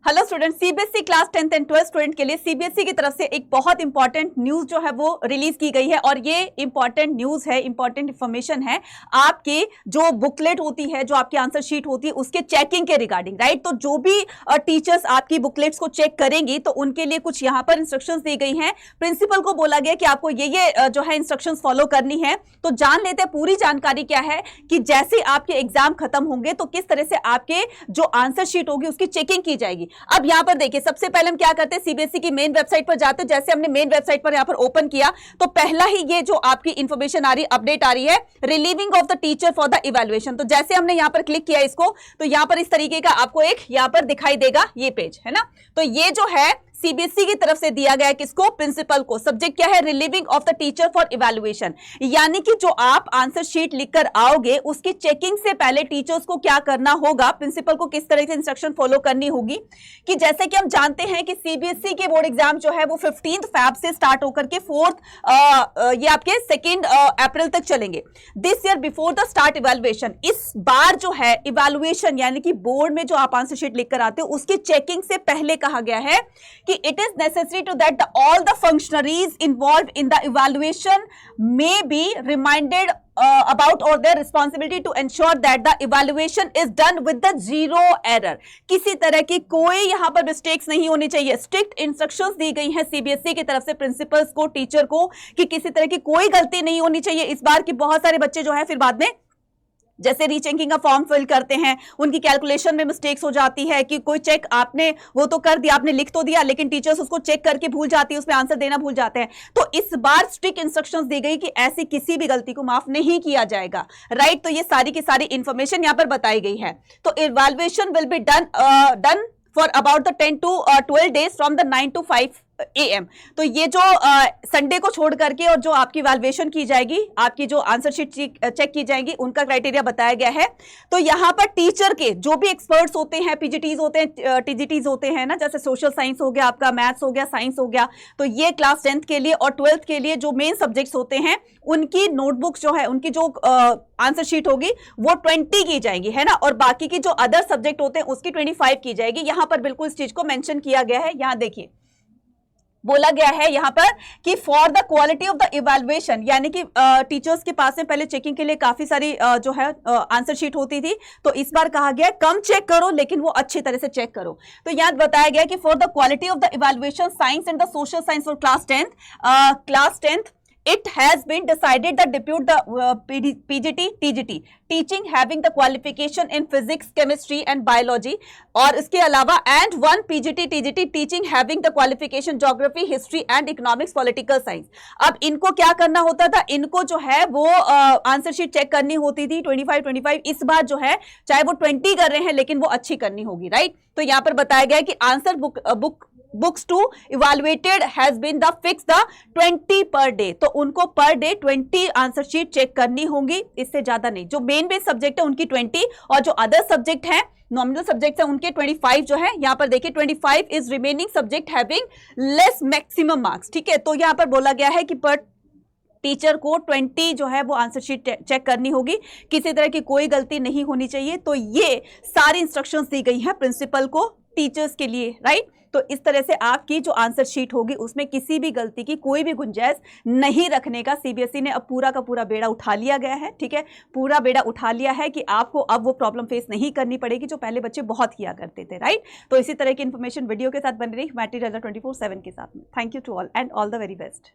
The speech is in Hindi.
Hello student, CBSE class 10th and 12th student के लिए सीबीएसई की तरफ से एक बहुत इंपॉर्टेंट न्यूज जो है वो रिलीज की गई है और ये इंपॉर्टेंट न्यूज है, इंपॉर्टेंट इंफॉर्मेशन है आपकी जो बुकलेट होती है, जो आपकी आंसर शीट होती है उसके चेकिंग के रिगार्डिंग, राइट। तो जो भी टीचर्स आपकी बुकलेट्स को चेक करेंगी तो उनके लिए कुछ यहाँ पर इंस्ट्रक्शंस दी गई हैं। प्रिंसिपल को बोला गया कि आपको ये जो है इंस्ट्रक्शंस फॉलो करनी है। तो जान लेते हैं पूरी जानकारी क्या है कि जैसे आपके एग्जाम खत्म होंगे तो किस तरह से आपके जो आंसर शीट होगी उसकी चेकिंग की जाएगी। अब यहां पर देखिए, सबसे पहले हम क्या करते हैं, सीबीएसई की मेन वेबसाइट पर जाते हैं। जैसे हमने मेन वेबसाइट पर यहां पर ओपन किया तो पहला ही ये जो आपकी इंफॉर्मेशन आ रही है, अपडेट आ रही है, relieving of the teacher for the evaluation. तो जैसे हमने यहां पर क्लिक किया इसको तो यहां पर इस तरीके का आपको एक यहां पर दिखाई देगा ये पेज, है ना। तो ये जो है सीबीएसई की तरफ से दिया गया है किसको, प्रिंसिपल को। सब्जेक्ट क्या है, relieving of the teacher for evaluation, यानी कि जो आप आंसर शीट लिखकर आओगे उसकी चेकिंग से पहले टीचर्स को क्या करना होगा, प्रिंसिपल को किस तरह से इंस्ट्रक्शन फॉलो करनी होगी कि जैसे कि हम जानते हैं कि सीबीएसई के बोर्ड एग्जाम जो है वो 15 फैब से स्टार्ट होकर के 4 ये आपके 2 अप्रैल तक चलेंगे। This year before the start evaluation, इस बार जो है इवैल्यूएशन यानी कि बोर्ड में जो आप आंसर शीट लिखकर आते हो उसकी चेकिंग से पहले कहा गया है कि it is necessary to that all the functionaries involved in the evaluation may be reminded about or their responsibility to ensure that the evaluation is done with the zero error। किसी तरह की कोई यहाँ पर मिस्टेक्स नहीं होनी चाहिए। स्ट्रिक्ट इंस्ट्रक्शंस दी गई हैं सीबीएसई की तरफ से प्रिंसिपल्स को, टीचर को, कि किसी तरह की कोई गलती नहीं होनी चाहिए। इस बार की बहुत सारे बच्चे जो है फिर बाद में जैसे रीचेकिंग का फॉर्म फिल करते हैं उनकी कैलकुलेशन में मिस्टेक्स हो जाती है कि कोई चेक आपने वो तो कर दिया, आपने लिख तो दिया, लेकिन टीचर्स उसको चेक करके भूल जाती है, उसमें आंसर देना भूल जाते हैं। तो इस बार स्ट्रिक्ट इंस्ट्रक्शंस दी गई कि ऐसी किसी भी गलती को माफ नहीं किया जाएगा, राइट। तो ये सारी की सारी इंफॉर्मेशन यहां पर बताई गई है। तो evaluation will be done for about the 10 to 12 days from the 9 to 5 AM। तो ये जो संडे को छोड़ करके और जो आपकी वैल्यूएशन की जाएगी, आपकी जो आंसर शीट चेक की जाएगी, उनका क्राइटेरिया बताया गया है। तो यहाँ पर टीचर के जो भी एक्सपर्ट्स होते हैं, पीजीटीज होते हैं, टीजीटीज होते हैं ना, जैसे सोशल साइंस हो गया, आपका मैथ्स हो गया, साइंस हो गया, तो ये क्लास 10th के लिए और 12th के लिए जो मेन सब्जेक्ट्स होते हैं उनकी नोटबुक्स जो है, उनकी जो आंसर शीट होगी वो 20 की जाएगी, है ना। और बाकी की जो अदर सब्जेक्ट होते हैं उसकी 25 की जाएगी। यहाँ पर बिल्कुल इस चीज को मेंशन किया गया है। यहाँ देखिए बोला गया है यहाँ पर कि for the quality of the evaluation, यानी कि टीचर्स के पास में पहले चेकिंग के लिए काफी सारी जो है आंसर शीट होती थी, तो इस बार कहा गया है कम चेक करो लेकिन वो अच्छी तरह से चेक करो। तो यहाँ बताया गया कि for the quality of the evaluation science and the social science for class 10th it has been decided that depute the PGT TGT teaching having the qualification in physics, chemistry and biology, और इसके अलावा and 1 PGT TGT teaching having the qualification geography, history and economics, political science। अब इनको क्या करना होता था, इनको जो है वो आंसर शीट चेक करनी होती थी 25। इस बार जो है चाहे वो 20 कर रहे हैं लेकिन वो अच्छी करनी होगी, राइट। तो यहाँ पर बताया गया है कि answer books to evaluated has been the fix the 20 पर डे। तो उनको per day 20 answer sheet check करनी होंगी, इससे ज्यादा नहीं। जो मेन बेस सब्जेक्ट है उनकी 20 और जो अदर सब्जेक्ट है, नॉमिनल सब्जेक्ट है, उनके 25 जो है। यहाँ पर देखिए 25 is remaining subject having less maximum marks, ठीक है। तो यहाँ पर बोला गया है कि पर टीचर को 20 जो है वो आंसर शीट चेक करनी होगी, किसी तरह की कोई गलती नहीं होनी चाहिए। तो ये सारी इंस्ट्रक्शंस दी गई हैं प्रिंसिपल को टीचर्स के लिए, राइट। तो इस तरह से आपकी जो आंसर शीट होगी उसमें किसी भी गलती की कोई भी गुंजाइश नहीं रखने का सीबीएसई ने अब पूरा का पूरा बेड़ा उठा लिया गया है, ठीक है। पूरा बेड़ा उठा लिया है कि आपको अब वो प्रॉब्लम फेस नहीं करनी पड़ेगी जो पहले बच्चे बहुत किया करते थे, राइट। तो इसी तरह की इन्फॉर्मेशन वीडियो के साथ बन रही मैट्रिक 24/7 के साथ में। Thank you to all and all the very best.